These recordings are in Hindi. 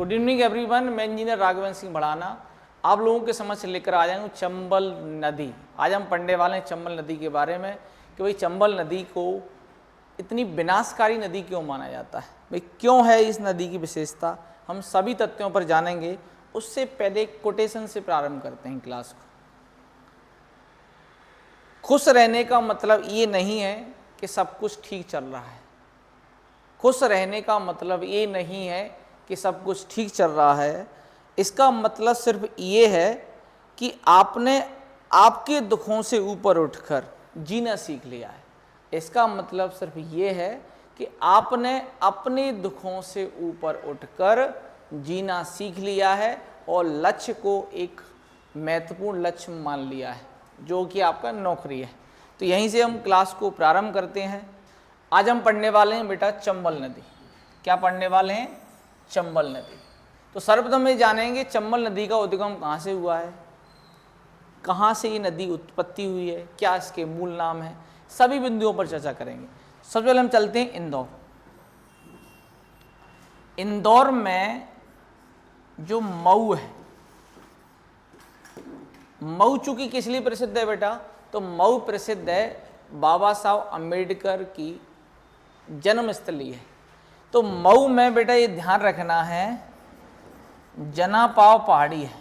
गुड इवनिंग एवरीवन, मैं इंजीनियर राघवेंद्र सिंह भड़ाना आप लोगों के समझ लेकर आ जाऊँ चंबल नदी। आज हम पढ़ने वाले हैं चंबल नदी के बारे में कि भाई चंबल नदी को इतनी विनाशकारी नदी क्यों माना जाता है, भाई क्यों है इस नदी की विशेषता, हम सभी तथ्यों पर जानेंगे। उससे पहले कोटेशन से प्रारंभ करते हैं क्लास को। खुश रहने का मतलब ये नहीं है कि सब कुछ ठीक चल रहा है। खुश रहने का मतलब ये नहीं है कि सब कुछ ठीक चल रहा है। इसका मतलब सिर्फ ये है कि आपने आपके दुखों से ऊपर उठकर जीना सीख लिया है। इसका मतलब सिर्फ ये है कि आपने अपने दुखों से ऊपर उठकर जीना सीख लिया है और लक्ष्य को एक महत्वपूर्ण लक्ष्य मान लिया है, जो कि आपका नौकरी है। तो यहीं से हम क्लास को प्रारंभ करते हैं। आज हम पढ़ने वाले हैं बेटा चंबल नदी। क्या पढ़ने वाले हैं? चंबल नदी। तो सर्वप्रथम ये जानेंगे चंबल नदी का उद्गम कहाँ से हुआ है, कहाँ से ये नदी उत्पत्ति हुई है, क्या इसके मूल नाम है, सभी बिंदुओं पर चर्चा करेंगे। सबसे पहले हम चलते हैं इंदौर। इंदौर में जो मऊ है, मऊ चूंकि किस लिए प्रसिद्ध है बेटा, तो मऊ प्रसिद्ध है बाबा साहब अम्बेडकर की जन्मस्थली है। तो मऊ में बेटा ये ध्यान रखना है जनापाव पहाड़ी है,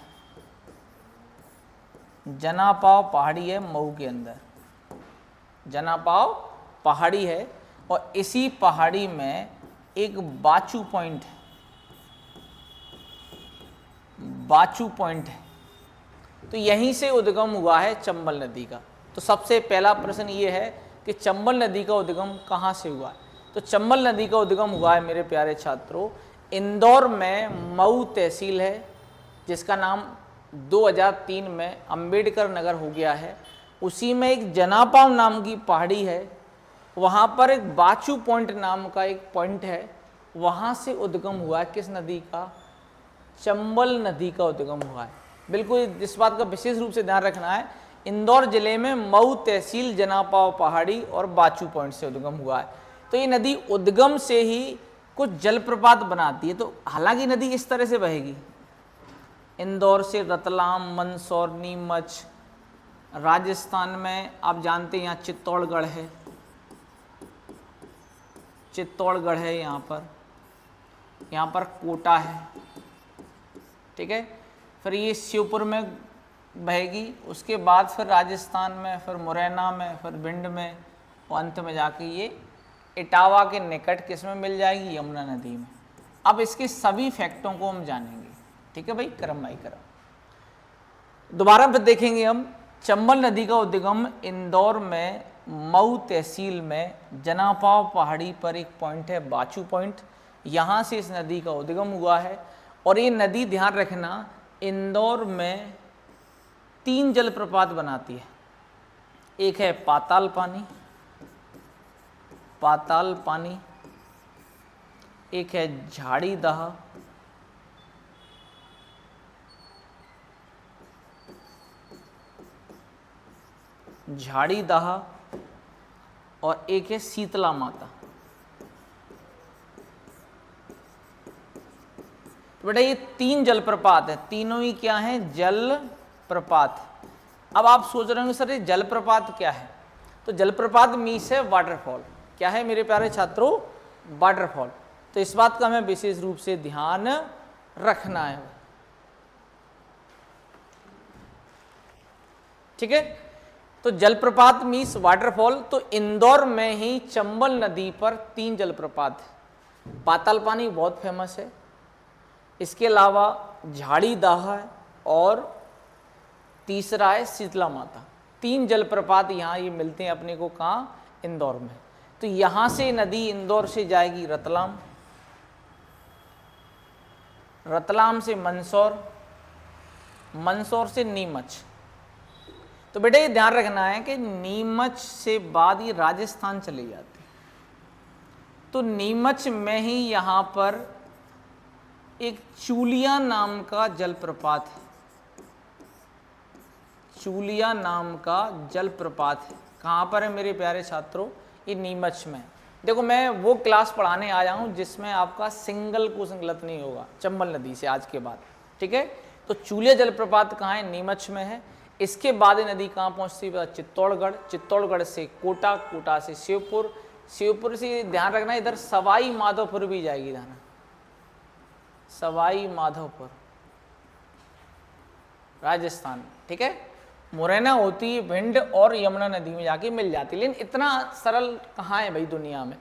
जनापाव पहाड़ी है मऊ के अंदर, जनापाव पहाड़ी है। और इसी पहाड़ी में एक बाचू पॉइंट है, बाचू पॉइंट है। तो यहीं से उद्गम हुआ है चंबल नदी का। तो सबसे पहला प्रश्न ये है कि चंबल नदी का उद्गम कहाँ से हुआ है। तो चंबल नदी का उद्गम हुआ है मेरे प्यारे छात्रों इंदौर में मऊ तहसील है, जिसका नाम 2003 में अंबेडकर नगर हो गया है। उसी में एक जनापाव नाम की पहाड़ी है, वहाँ पर एक बाचू पॉइंट नाम का एक पॉइंट है, वहाँ से उद्गम हुआ है किस नदी का? चंबल नदी का उद्गम हुआ है। बिल्कुल इस बात का विशेष रूप से ध्यान रखना है, इंदौर जिले में मऊ तहसील जनापाव पहाड़ी और बाचू पॉइंट से उद्गम हुआ है। तो ये नदी उद्गम से ही कुछ जलप्रपात बनाती है। तो हालांकि नदी इस तरह से बहेगी, इंदौर से रतलाम, मंदसौर, नीमच, राजस्थान में आप जानते हैं यहाँ चित्तौड़गढ़ है, चित्तौड़गढ़ है यहाँ पर कोटा है, ठीक है। फिर ये श्योपुर में बहेगी, उसके बाद फिर राजस्थान में, फिर मुरैना में, फिर भिंड में, और अंत में जाके ये इटावा के निकट किस में मिल जाएगी? यमुना नदी में। अब इसके सभी फैक्टों को हम जानेंगे, ठीक है भाई, क्रम बाई क्रम। दोबारा फिर देखेंगे हम चंबल नदी का उद्गम इंदौर में मऊ तहसील में जनापाव पहाड़ी पर एक पॉइंट है बाचू पॉइंट, यहाँ से इस नदी का उद्गम हुआ है। और ये नदी ध्यान रखना इंदौर में 3 जलप्रपात बनाती है। एक है पाताल पानी, पाताल पानी, एक है झाड़ी दहा, झाड़ी दहा, और एक है शीतला माता। तो बेटा ये 3 जलप्रपात है, तीनों ही क्या हैं? जलप्रपात। अब आप सोच रहे होंगे सर ये जलप्रपात क्या है? तो जलप्रपात मीन्स है वाटरफॉल। क्या है मेरे प्यारे छात्रों? वाटरफॉल। तो इस बात का हमें विशेष रूप से ध्यान रखना है, ठीक है। तो जलप्रपात मीन्स वाटरफॉल। तो इंदौर में ही चंबल नदी पर 3 जलप्रपात है। पाताल पानी बहुत फेमस है, इसके अलावा झाड़ी दहा है, और तीसरा है शीतला माता। 3 जलप्रपात यहाँ ये मिलते हैं अपने को, कहाँ? इंदौर में। तो यहाँ से नदी इंदौर से जाएगी रतलाम, रतलाम से मंदसौर, मंदसौर से नीमच। तो बेटा ये ध्यान रखना है कि नीमच से बाद ये राजस्थान चली जाती है। तो नीमच में ही यहाँ पर एक चूलिया नाम का जलप्रपात है, चूलिया नाम का जलप्रपात है। कहाँ पर है मेरे प्यारे छात्रों? ये नीमच में। देखो मैं वो क्लास पढ़ाने आया हूँ जिसमें आपका सिंगल क्वेश्चन गलत नहीं होगा चंबल नदी से आज के बाद, ठीक है। तो चूलिया जलप्रपात कहाँ है? नीमच में है। इसके बाद ये नदी कहाँ पहुँचती है? चित्तौड़गढ़, चित्तौड़गढ़ से कोटा, कोटा से शिवपुर, शिवपुर से ध्यान रखना इधर सवाई माधोपुर भी जाएगी, ध्यान, सवाई माधोपुर राजस्थान, ठीक है। मुरैना होती है भिंड और यमुना नदी में जाके मिल जाती है। लेकिन इतना सरल कहाँ है भाई दुनिया में,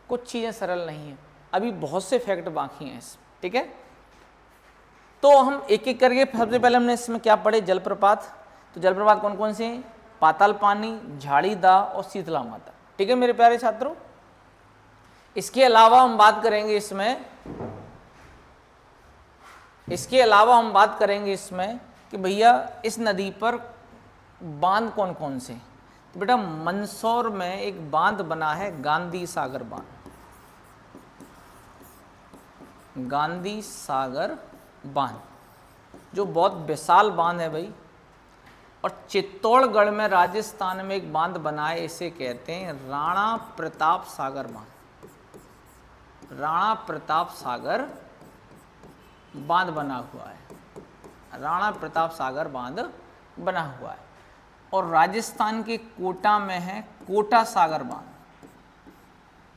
कुछ चीज़ें सरल नहीं है, अभी बहुत से फैक्ट बाकी हैं इस, ठीक है। तो हम एक एक करके, सबसे पहले हमने इसमें क्या पढ़े? जलप्रपात। तो जलप्रपात कौन कौन से हैं? पाताल पानी, झाड़ी दा और शीतला माता, ठीक है मेरे प्यारे छात्रों। इसके अलावा हम बात करेंगे इसमें कि भैया इस नदी पर बांध कौन कौन से? तो बेटा मंदसौर में एक बांध बना है, गांधी सागर बांध, गांधी सागर बांध जो बहुत विशाल बांध है भाई। और चित्तौड़गढ़ में राजस्थान में एक बांध बना है, इसे कहते हैं राणा प्रताप सागर बांध, राणा प्रताप सागर बांध बना हुआ है, राणा प्रताप सागर बांध बना हुआ है। और राजस्थान के कोटा में है कोटा सागर बांध,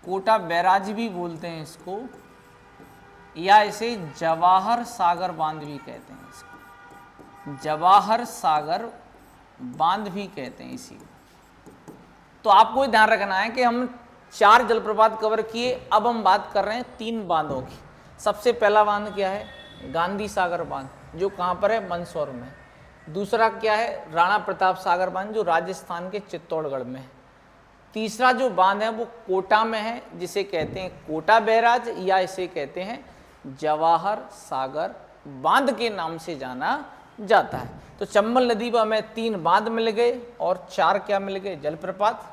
कोटा बैराज भी बोलते हैं इसको, या इसे जवाहर सागर बांध भी कहते हैं, इसको जवाहर सागर बांध भी कहते हैं इसी को। तो आपको ध्यान रखना है कि हम 4 जलप्रपात कवर किए, अब हम बात कर रहे हैं 3 बांधों की। सबसे पहला बांध क्या है? गांधी सागर बांध, जो कहाँ पर है? मंदसौर में। दूसरा क्या है? राणा प्रताप सागर बांध, जो राजस्थान के चित्तौड़गढ़ में है। तीसरा जो बांध है वो कोटा में है, जिसे कहते हैं कोटा बैराज, या इसे कहते हैं जवाहर सागर बांध के नाम से जाना जाता है। तो चंबल नदी पर हमें 3 बांध मिल गए और 4 क्या मिल गए? जलप्रपात।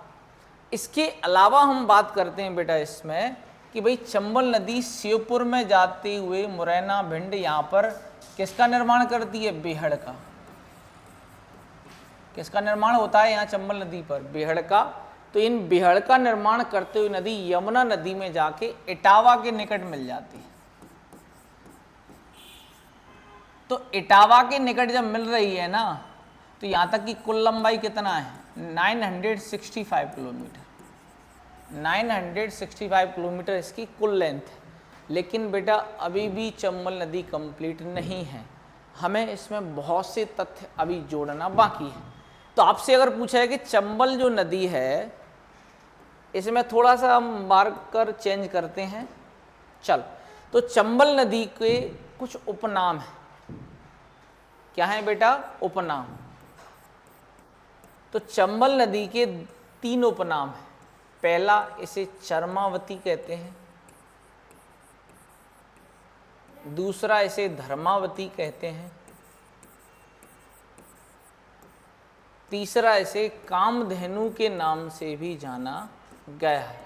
इसके अलावा हम बात करते हैं बेटा इसमें कि भाई चंबल नदी शिवपुर में जाते हुए मुरैना, भिंड, यहाँ पर किसका निर्माण करती है? बेहड़ का। किसका निर्माण होता है यहाँ चंबल नदी पर? बेहड़ का। तो इन बेहड़ का निर्माण करते हुए नदी यमुना नदी में जाके इटावा के निकट मिल जाती है। तो इटावा के निकट जब मिल रही है ना, तो यहाँ तक की कुल लंबाई कितना है? 965 किलोमीटर, 965 किलोमीटर इसकी कुल लेंथ है। लेकिन बेटा अभी भी चंबल नदी कंप्लीट नहीं है, हमें इसमें बहुत से तथ्य अभी जोड़ना बाकी है। तो आपसे अगर पूछा है कि चंबल जो नदी है, इसमें थोड़ा सा हम मार्कर चेंज करते हैं, चल। तो चंबल नदी के कुछ उपनाम हैं। क्या है बेटा? उपनाम। तो चंबल नदी के 3 उपनाम हैं। पहला, इसे चरमावती कहते हैं। दूसरा, इसे धर्मावती कहते हैं। तीसरा, इसे कामधेनु के नाम से भी जाना गया है,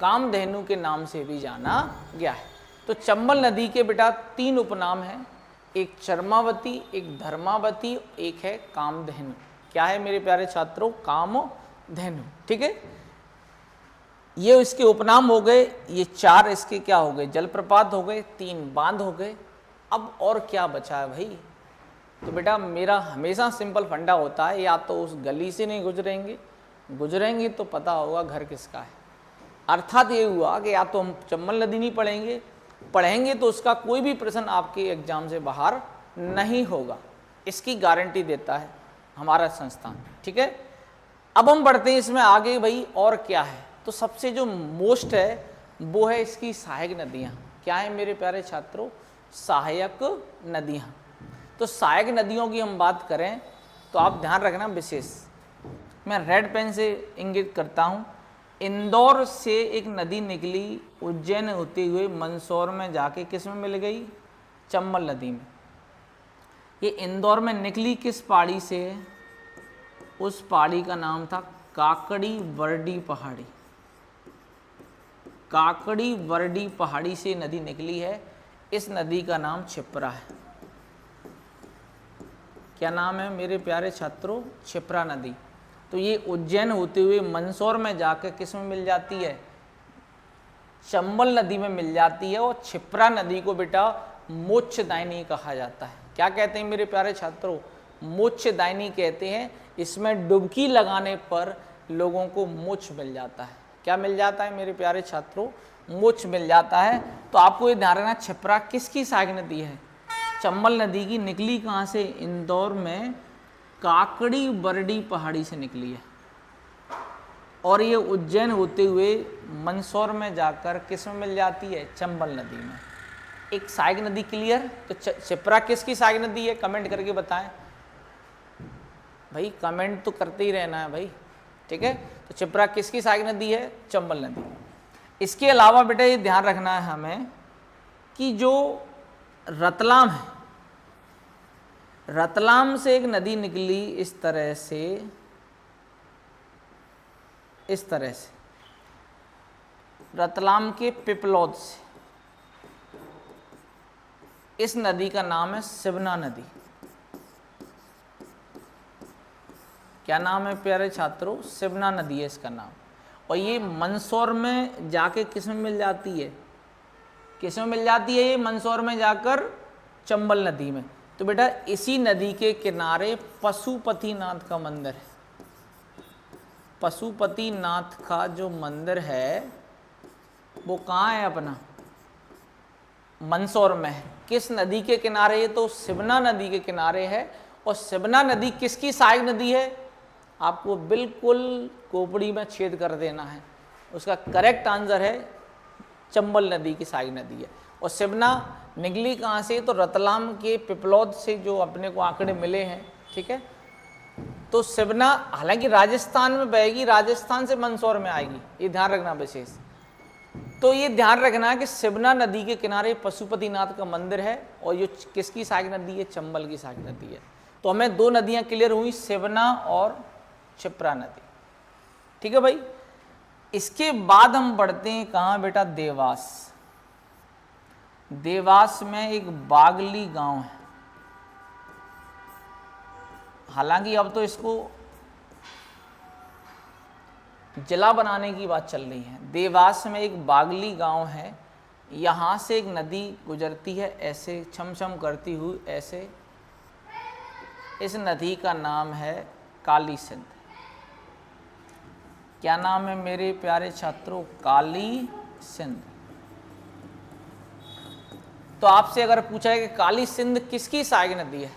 कामधेनु के नाम से भी जाना गया है। तो चंबल नदी के बेटा 3 उपनाम हैं, एक चरमावती, एक धर्मावती, एक है कामधेनु। क्या है मेरे प्यारे छात्रों? कामधेनु, ठीक है। ये इसके उपनाम हो गए, ये 4 इसके क्या हो गए? जलप्रपात हो गए, 3 बांध हो गए। अब और क्या बचा है भाई? तो बेटा मेरा हमेशा सिंपल फंडा होता है, या तो उस गली से नहीं गुजरेंगे तो पता होगा घर किसका है। अर्थात ये हुआ कि या तो हम चंबल नदी नहीं पढ़ेंगे तो उसका कोई भी प्रश्न आपके एग्जाम से बाहर नहीं होगा, इसकी गारंटी देता है हमारा संस्थान, ठीक है। अब हम बढ़ते हैं इसमें आगे भाई, और क्या है? तो सबसे जो मोस्ट है वो है इसकी सहायक नदियाँ। क्या है मेरे प्यारे छात्रों? सहायक नदियाँ। तो सहायक नदियों की हम बात करें तो आप ध्यान रखना विशेष, मैं रेड पेन से इंगित करता हूँ। इंदौर से एक नदी निकली, उज्जैन होते हुए मंदसौर में जाके किस में मिल गई? चंबल नदी में। ये इंदौर में निकली किस पहाड़ी से है? उस पहाड़ी का नाम था काकड़ी वर्डी पहाड़ी। काकड़ी वर्डी पहाड़ी से नदी निकली है, इस नदी का नाम क्षिप्रा है। क्या नाम है मेरे प्यारे छात्रों? क्षिप्रा नदी। तो ये उज्जैन होते हुए मंदसौर में जाकर किस में मिल जाती है, चंबल नदी में मिल जाती है। और क्षिप्रा नदी को बेटा मोक्षदायिनी कहा जाता है। क्या कहते हैं मेरे प्यारे छात्रों, मोक्षदायिनी कहते हैं। इसमें डुबकी लगाने पर लोगों को मोक्ष मिल जाता है। क्या मिल जाता है मेरे प्यारे छात्रों, मोक्ष मिल जाता है। तो आपको ये ध्यान रखना, क्षिप्रा किसकी सहायक नदी है, चंबल नदी की। निकली कहाँ से, इंदौर में काकड़ी बरडी पहाड़ी से निकली है और ये उज्जैन होते हुए मंदसौर में जाकर किस में मिल जाती है, चंबल नदी में। एक सहायक नदी क्लियर। तो क्षिप्रा किसकी सहायक नदी है, कमेंट करके बताएं भाई, कमेंट तो करते ही रहना है भाई, ठीक है। तो क्षिप्रा किसकी सहायक नदी है, चंबल नदी। इसके अलावा बेटा ये ध्यान रखना है हमें कि जो रतलाम है, रतलाम से एक नदी निकली इस तरह से, इस तरह से रतलाम के पिपलौद से, इस नदी का नाम है सिवना नदी। क्या नाम है प्यारे छात्रों, सिवना नदी है इसका नाम। और ये मंदसौर में जाके किस में मिल जाती है, किस में मिल जाती है, ये मंदसौर में जाकर चंबल नदी में। तो बेटा इसी नदी के किनारे पशुपतिनाथ का मंदिर है। पशुपतिनाथ का जो मंदिर है वो कहाँ है अपना, मंदसौर में है। किस नदी के किनारे है, तो सिवना नदी के किनारे है। और सिवना नदी किसकी सहायक नदी है, आपको बिल्कुल खोपड़ी में छेद कर देना है। उसका करेक्ट आंसर है चंबल नदी की सहायक नदी है। और सिवना निकली कहाँ से, तो रतलाम के पिपलौद से जो अपने को आंकड़े मिले हैं, ठीक है। तो सिवना हालांकि राजस्थान में बहेगी, राजस्थान से मंदसौर में आएगी, ये ध्यान रखना विशेष। तो ये ध्यान रखना कि सिवना नदी के किनारे पशुपतिनाथ का मंदिर है और ये किसकी सहायक नदी है, चंबल की सहायक नदी है। तो हमें दो नदियां क्लियर हुई, सिवना और क्षिप्रा नदी, ठीक है भाई। इसके बाद हम बढ़ते हैं कहाँ बेटा, देवास। देवास में एक बागली गांव है, हालांकि अब तो इसको जिला बनाने की बात चल रही है। देवास में एक बागली गांव है, यहाँ से एक नदी गुजरती है ऐसे छमछम करती हुई ऐसे। इस नदी का नाम है काली सिंध। क्या नाम है मेरे प्यारे छात्रों, काली सिंध। तो आपसे अगर पूछा है कि काली सिंध किसकी सहायक नदी है,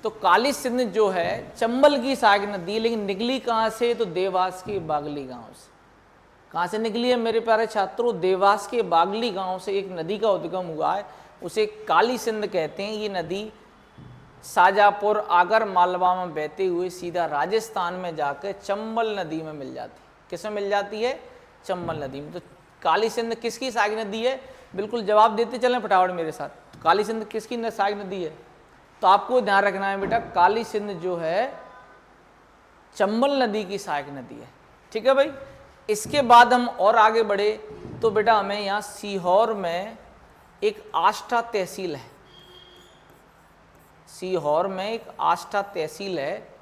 तो काली सिंध जो है चंबल की सहायक नदी है, लेकिन निकली कहाँ से, तो देवास के बागली गांव से। कहाँ से निकली है मेरे प्यारे छात्रों, देवास के बागली गांव से एक नदी का उद्गम हुआ है, उसे काली सिंध कहते हैं। ये नदी शाजापुर आगर मालवा में बहते हुए सीधा राजस्थान में जाकर चंबल नदी में मिल जाती है। किस में मिल जाती है, चंबल नदी में। तो काली सिंध किसकी सहायक नदी है, बिल्कुल जवाब देते चलें फटाफट मेरे साथ। तो काली सिंध किसकी सहायक नदी है, तो आपको ध्यान रखना है बेटा, काली सिंध जो है चंबल नदी की सहायक नदी है, ठीक है भाई। इसके बाद हम और आगे बढ़े तो बेटा हमें यहाँ सीहोर में एक आष्टा तहसील है। सीहोर में एक आष्टा तहसील है,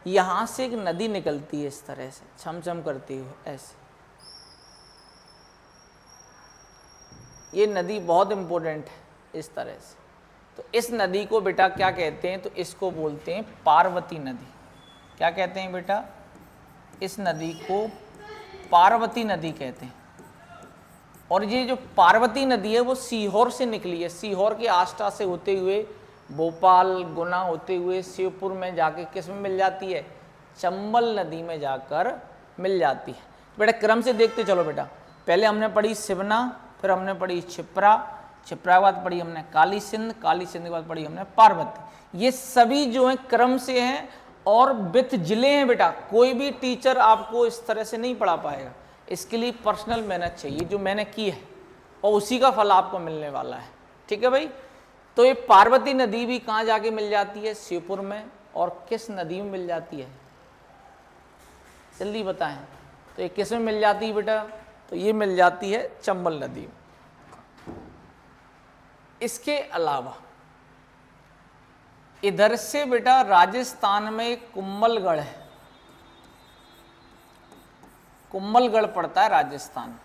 यहाँ से एक नदी निकलती है इस तरह से छमछम करती हुई ऐसे। ये नदी बहुत इम्पोर्टेंट है इस तरह से। तो इस नदी को बेटा क्या कहते हैं, तो इसको बोलते हैं पार्वती नदी। क्या कहते हैं बेटा, इस नदी को पार्वती नदी कहते हैं। और ये जो पार्वती नदी है वो सीहोर से निकली है, सीहोर के आष्टा से होते हुए भोपाल गुना होते हुए शिवपुर में जाके किस में मिल जाती है, चंबल नदी में जाकर मिल जाती है। बेटा क्रम से देखते चलो बेटा, पहले हमने पढ़ी सिवना, फिर हमने पढ़ी क्षिप्रा, क्षिप्रा के बाद पढ़ी हमने काली सिंध, काली सिंध के बाद पढ़ी हमने पार्वती। ये सभी जो हैं क्रम से हैं और विथ जिले हैं बेटा। कोई भी टीचर आपको इस तरह से नहीं पढ़ा पाएगा, इसके लिए पर्सनल मेहनत चाहिए जो मैंने की है, और उसी का फल आपको मिलने वाला है, ठीक है भाई। तो ये पार्वती नदी भी कहाँ जाके मिल जाती है, शिवपुर में। और किस नदी में मिल जाती है, जल्दी बताएं। तो ये किस में मिल जाती है बेटा, तो ये मिल जाती है चंबल नदी में। इसके अलावा इधर से बेटा राजस्थान में एक कुंभलगढ़ है, कुंभलगढ़ पड़ता है राजस्थान।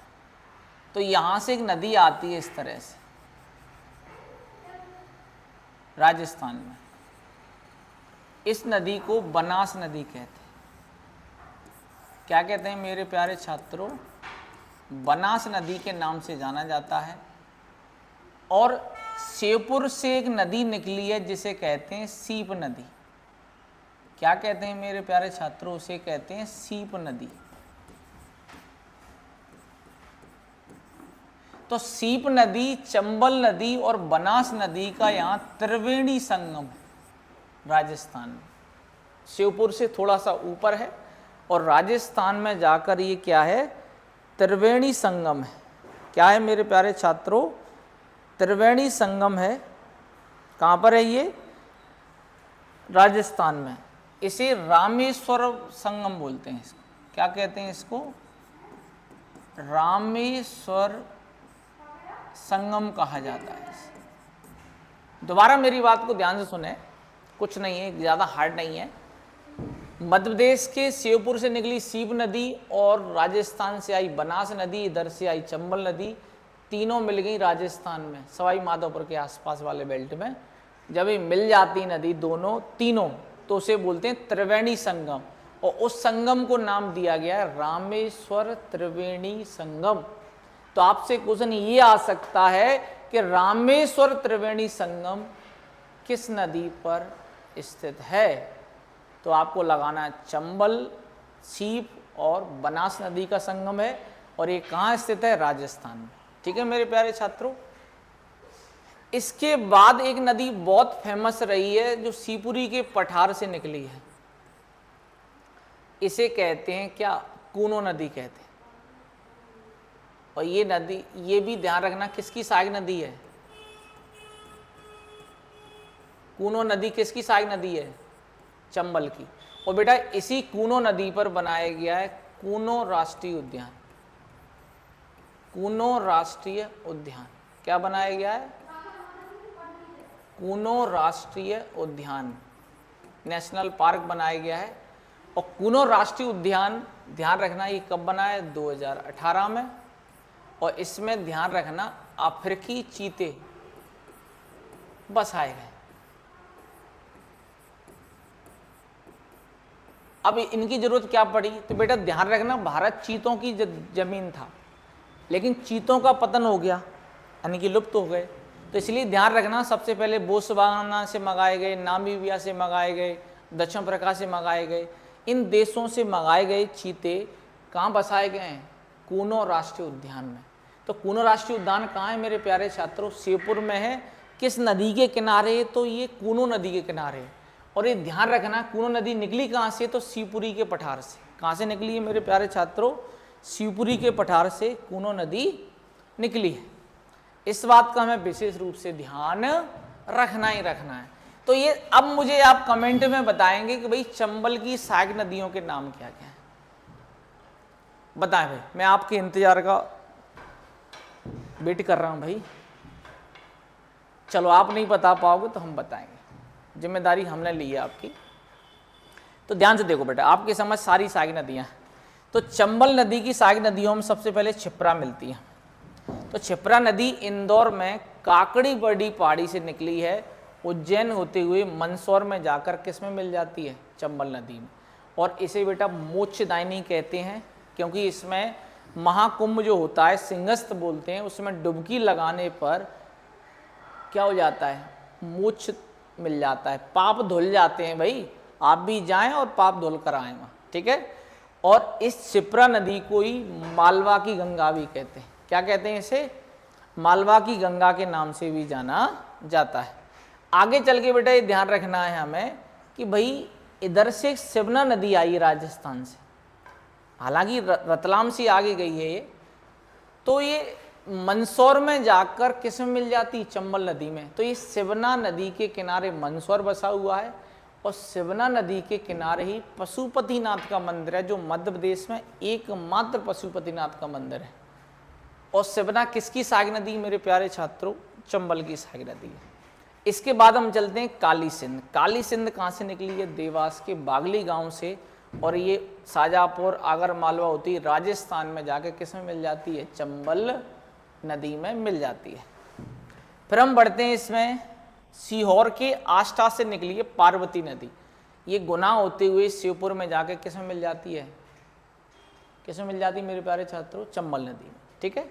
तो यहाँ से एक नदी आती है इस तरह से राजस्थान में, इस नदी को बनास नदी कहते हैं। क्या कहते हैं मेरे प्यारे छात्रों? बनास नदी के नाम से जाना जाता है। और श्योपुर से एक नदी निकली है जिसे कहते हैं सीप नदी। क्या कहते हैं मेरे प्यारे छात्रों? उसे कहते हैं सीप नदी। तो सीप नदी, चंबल नदी और बनास नदी का यहाँ त्रिवेणी संगम है राजस्थान में। श्योपुर से थोड़ा सा ऊपर है और राजस्थान में जाकर ये क्या है? त्रिवेणी संगम है। क्या है मेरे प्यारे छात्रों? त्रिवेणी संगम है। कहाँ पर है ये? राजस्थान में। इसे रामेश्वर संगम बोलते हैं। इसको क्या कहते हैं? इसको रामेश्वर संगम कहा जाता है। दोबारा मेरी बात को ध्यान से सुने, कुछ नहीं है, ज़्यादा हार्ड नहीं है। मध्य प्रदेश के श्योपुर से निकली सीप नदी और राजस्थान से आई बनास नदी, इधर से आई चंबल नदी, तीनों मिल गई राजस्थान में, सवाई माधोपुर के आसपास वाले बेल्ट में। जब ये मिल जाती नदी दोनों तीनों, तो उसे बोलते हैं त्रिवेणी संगम। और उस संगम को नाम दिया गया है रामेश्वर त्रिवेणी संगम। तो आपसे क्वेश्चन ये आ सकता है कि रामेश्वर त्रिवेणी संगम किस नदी पर स्थित है? तो आपको लगाना है चंबल, सीप और बनास नदी का संगम है। और ये कहाँ स्थित है? राजस्थान में। ठीक है मेरे प्यारे छात्रों। इसके बाद एक नदी बहुत फेमस रही है जो शिवपुरी के पठार से निकली है। इसे कहते हैं क्या? कूनो नदी कहते हैं। और ये नदी, ये भी ध्यान रखना, किसकी सहायक नदी है? कूनो नदी किसकी सहायक नदी है? चंबल की। और बेटा इसी कूनो नदी पर बनाया गया है कूनो राष्ट्रीय उद्यान। कूनो राष्ट्रीय उद्यान क्या बनाया गया है? कूनो राष्ट्रीय उद्यान, नेशनल पार्क बनाया गया है। और कूनो राष्ट्रीय उद्यान, ध्यान रखना, ये कब बना है? 2018 में। और इसमें ध्यान रखना अफ्रीकी चीते बसाए गए। अब इनकी जरूरत क्या पड़ी? तो बेटा ध्यान रखना, भारत चीतों की जमीन था, लेकिन चीतों का पतन हो गया, यानी कि लुप्त हो गए। तो इसलिए ध्यान रखना, सबसे पहले बोत्सवाना से मंगाए गए, नामीबिया से मंगाए गए, दक्षिण अफ्रीका से मंगाए गए। इन देशों से मंगाए गए चीते कहाँ बसाए गए हैं? कूनो राष्ट्रीय उद्यान में। तो कूनो राष्ट्रीय उद्यान कहाँ है मेरे प्यारे छात्रों? श्योपुर में है। किस नदी के किनारे? तो ये कूनो नदी के किनारे। और ये ध्यान रखना, कूनो नदी निकली कहाँ से? तो शिवपुरी के पठार से। कहाँ से निकली है मेरे प्यारे छात्रों? शिवपुरी के पठार से कूनो नदी निकली है। इस बात का हमें विशेष रूप से ध्यान रखना ही रखना है। तो ये अब मुझे आप कमेंट में बताएंगे कि भाई चंबल की सहायक नदियों के नाम क्या क्या है, बताएं भाई। मैं आपके इंतजार का वेट कर रहा हूं भाई। चलो आप नहीं बता पाओगे तो हम बताएंगे, जिम्मेदारी हमने ली है आपकी। तो ध्यान से देखो बेटा, आपकी समझ सारी सहायक नदियां हैं। तो चंबल नदी की सहायक नदियों में सबसे पहले क्षिप्रा मिलती है। तो क्षिप्रा नदी इंदौर में काकड़ी बड़ी पहाड़ी से निकली है, उज्जैन होते हुए मंदसौर में जाकर किस में मिल जाती है? चंबल नदी में। और इसे बेटा मोक्षदायिनी कहते हैं, क्योंकि इसमें महाकुंभ जो होता है, सिंहस्थ बोलते हैं, उसमें डुबकी लगाने पर क्या हो जाता है? मोक्ष मिल जाता है, पाप धुल जाते हैं भाई। आप भी जाएं और पाप धुल कर आए वहाँ, ठीक है। और इस क्षिप्रा नदी को ही मालवा की गंगा भी कहते हैं। क्या कहते हैं इसे? मालवा की गंगा के नाम से भी जाना जाता है। आगे चल के बेटा ये ध्यान रखना है हमें कि भाई इधर से शिवना नदी आई राजस्थान से, हालांकि रतलाम से आगे गई है ये, तो ये मंदसौर में जाकर किस में मिल जाती? चंबल नदी में। तो ये शिवना नदी के किनारे मंदसौर बसा हुआ है, और शिवना नदी के किनारे ही पशुपतिनाथ का मंदिर है, जो मध्य प्रदेश में एकमात्र पशुपतिनाथ का मंदिर है। और शिवना किसकी सहायक नदी मेरे प्यारे छात्रों? चंबल की सहायक नदी है। इसके बाद हम चलते हैं काली सिंध। काली सिंध कहाँ से निकली है? देवास के बागली गांव से, और ये शाजापुर आगर मालवा होती है राजस्थान में जाके किस में मिल जाती है, चंबल नदी में मिल जाती है। फिर हम बढ़ते हैं इसमें, सीहोर के आसपास से निकली है पार्वती नदी, ये गुना होते हुए शिवपुर में जाके किस में मिल जाती है, किस में मिल जाती है मेरे प्यारे छात्रों, चंबल नदी में। ठीक है,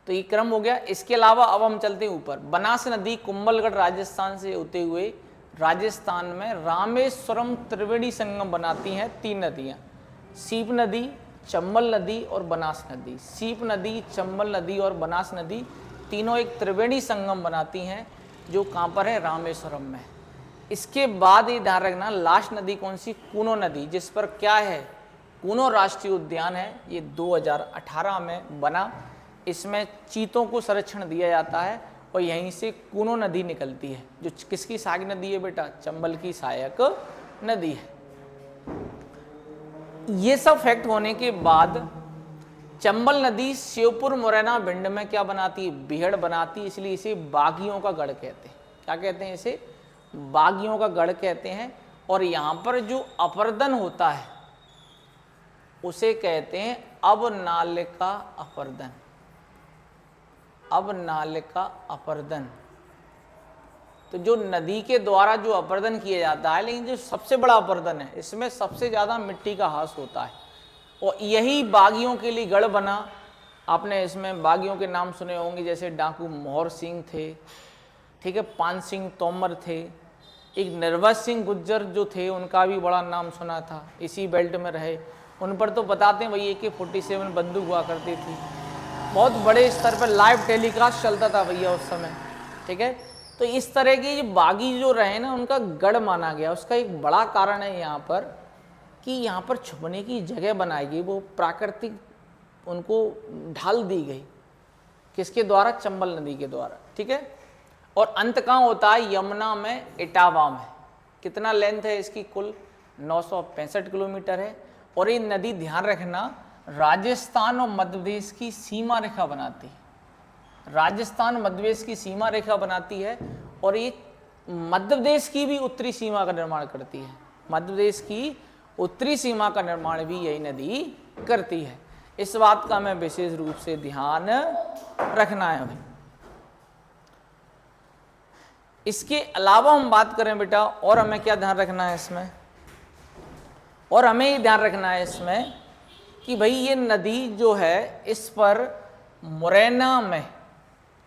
तो ये क्रम हो गया। इसके अलावा अब हम चलते हैं ऊपर, बनास नदी कुंभलगढ़ राजस्थान से होते हुए राजस्थान में रामेश्वरम त्रिवेणी संगम बनाती हैं 3 नदियां, सीप नदी, चंबल नदी और बनास नदी। सीप नदी, चंबल नदी और बनास नदी तीनों एक त्रिवेणी संगम बनाती हैं, जो कहाँ पर है, रामेश्वरम में। इसके बाद ये ध्यान रखना, लास्ट नदी कौन सी, कूनो नदी, जिस पर क्या है, कूनो राष्ट्रीय उद्यान है, ये 2018 में बना। इसमें चीतों को संरक्षण दिया जाता है और यहीं से कूनो नदी निकलती है, जो किसकी सहायक नदी है बेटा, चंबल की सहायक नदी है। ये सब फैक्ट होने के बाद चंबल नदी शिवपुर मुरैना भिंड में क्या बनाती है, बीहड़ बनाती है, इसलिए इसे बागियों का गढ़ कहते हैं। क्या कहते हैं इसे, बागियों का गढ़ कहते हैं। और यहाँ पर जो अपर्दन होता है उसे कहते हैं अवनालिका अपर्दन, अवनालिका अपर्दन। तो जो नदी के द्वारा जो अपर्दन किया जाता है, लेकिन जो सबसे बड़ा अपर्दन है, इसमें सबसे ज़्यादा मिट्टी का ह्रास होता है और यही बागियों के लिए गढ़ बना। आपने इसमें बागियों के नाम सुने होंगे, जैसे डाकू मोहर सिंह थे, ठीक है, पान सिंह तोमर थे, एक निर्वत सिंह गुज्जर जो थे उनका भी बड़ा नाम सुना था, इसी बेल्ट में रहे। उन पर तो बताते हैं भैया AK-47 बंदूक हुआ करती थी, बहुत बड़े स्तर पर लाइव टेलीकास्ट चलता था भैया उस समय। ठीक है, तो इस तरह के ये बागी जो रहे ना, उनका गढ़ माना गया। उसका एक बड़ा कारण है यहाँ पर कि यहाँ पर छुपने की जगह बनाई गई, वो प्राकृतिक उनको ढाल दी गई, किसके द्वारा, चंबल नदी के द्वारा। ठीक है, और अंत कहाँ होता है, यमुना में, इटावा में। कितना लेंथ है इसकी, कुल 965 किलोमीटर है। और ये नदी, ध्यान रखना, राजस्थान और मध्य प्रदेश की सीमा रेखा बनाती है, राजस्थान मध्य प्रदेश की सीमा रेखा बनाती है। और ये मध्य प्रदेश की भी उत्तरी सीमा का निर्माण करती है, मध्य प्रदेश की उत्तरी सीमा का निर्माण भी यही नदी करती है। इस बात का हमें विशेष रूप से ध्यान रखना है। इसके अलावा हम बात करें बेटा, और हमें क्या ध्यान रखना है इसमें, और हमें ये ध्यान रखना है इसमें कि भाई ये नदी जो है, इस पर मुरैना में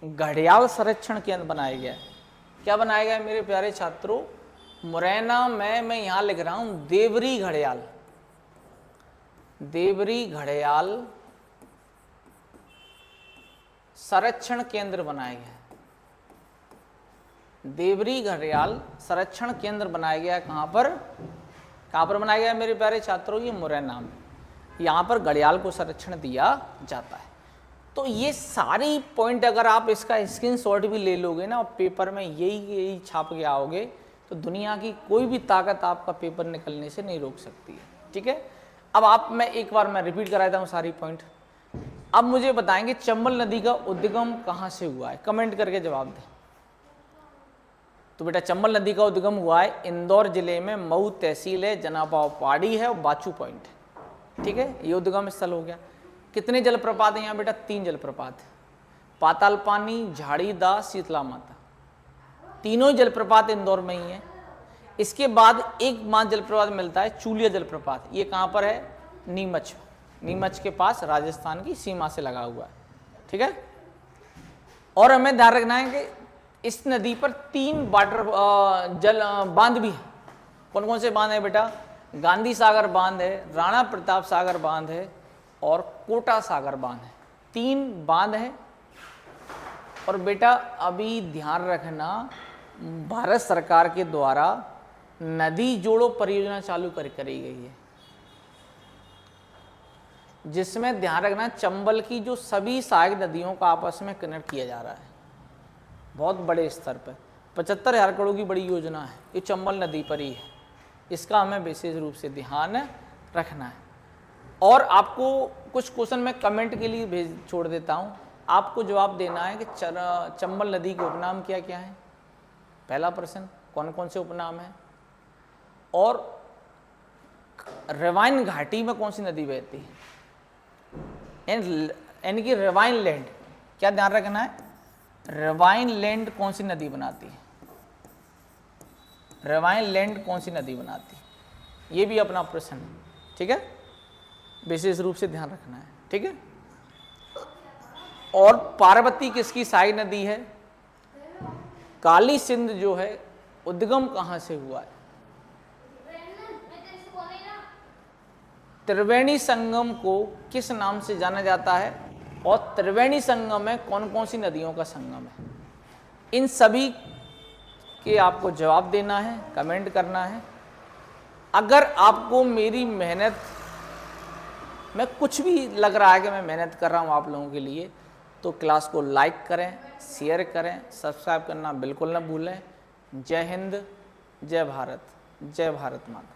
घड़ियाल संरक्षण केंद्र बनाया गया है। क्या बनाया गया है मेरे प्यारे छात्रों, मुरैना में, मैं यहाँ लिख रहा हूँ देवरी घड़ियाल, देवरी घड़ियाल संरक्षण केंद्र बनाया गया है। देवरी घड़ियाल संरक्षण केंद्र बनाया गया है, कहाँ पर बनाया गया है मेरे प्यारे छात्रों, ये मुरैना में। यहाँ पर घड़ियाल को संरक्षण दिया जाता है। तो ये सारी पॉइंट अगर आप इसका स्क्रीनशॉट भी ले लोगे ना, और पेपर में यही छाप के आओगे, तो दुनिया की कोई भी ताकत आपका पेपर निकलने से नहीं रोक सकती है। ठीक है, अब आप, मैं एक बार मैं रिपीट करा देता हूँ सारी पॉइंट। अब मुझे बताएंगे चंबल नदी का उद्गम कहाँ से हुआ है, कमेंट करके जवाब दें। तो बेटा चंबल नदी का उद्गम हुआ है इंदौर जिले में, मऊ तहसील है, जनाबाव पहाड़ी है और बाचू पॉइंट है। ठीक है, ये उद्गम स्थल हो गया। कितने जलप्रपात हैं यहाँ बेटा, 3 जलप्रपात है, पाताल पानी, झाड़ीदा, शीतला माता, तीनों जलप्रपात इंदौर में ही है। इसके बाद एक मात्र जलप्रपात मिलता है, चूलिया जलप्रपात। ये कहाँ पर है, नीमच, नीमच के पास, राजस्थान की सीमा से लगा हुआ है। ठीक है, और हमें ध्यान रखना है कि इस नदी पर 3 वाटर बांध भी है। कौन कौन से बांध है बेटा, गांधी सागर बांध है, राणा प्रताप सागर बांध है और कोटा सागर बांध है। 3 बांध है। और बेटा अभी ध्यान रखना, भारत सरकार के द्वारा नदी जोड़ो परियोजना चालू करी गई है, जिसमें ध्यान रखना चंबल की जो सभी सहायक नदियों का आपस में कनेक्ट किया जा रहा है बहुत बड़े स्तर पर। 75,000 करोड़ की बड़ी योजना है, ये चंबल नदी पर ही है। इसका हमें विशेष रूप से ध्यान रखना है। और आपको कुछ क्वेश्चन मैं कमेंट के लिए भेज छोड़ देता हूँ, आपको जवाब देना है कि चंबल नदी के उपनाम क्या क्या हैं। पहला प्रश्न, कौन कौन से उपनाम हैं, और रेवाइन घाटी में कौन सी नदी बहती है? यानी कि रेवाइन लैंड, क्या ध्यान रखना है, रेवाइन लैंड कौन सी नदी बनाती है? रेवाइन लैंड कौन सी नदी बनाती है? ये भी अपना प्रश्न है, ठीक है, विशेष रूप से ध्यान रखना है, ठीक है। और पार्वती किसकी सहायक नदी है? काली सिंध जो है उद्गम कहां से हुआ है? त्रिवेणी संगम को किस नाम से जाना जाता है और त्रिवेणी संगम में कौन कौन सी नदियों का संगम है? इन सभी के आपको जवाब देना है, कमेंट करना है। अगर आपको मेरी मेहनत में कुछ भी लग रहा है कि मैं मेहनत कर रहा हूँ आप लोगों के लिए, तो क्लास को लाइक करें, शेयर करें, सब्सक्राइब करना बिल्कुल ना भूलें। जय हिंद, जय भारत, जय भारत माता।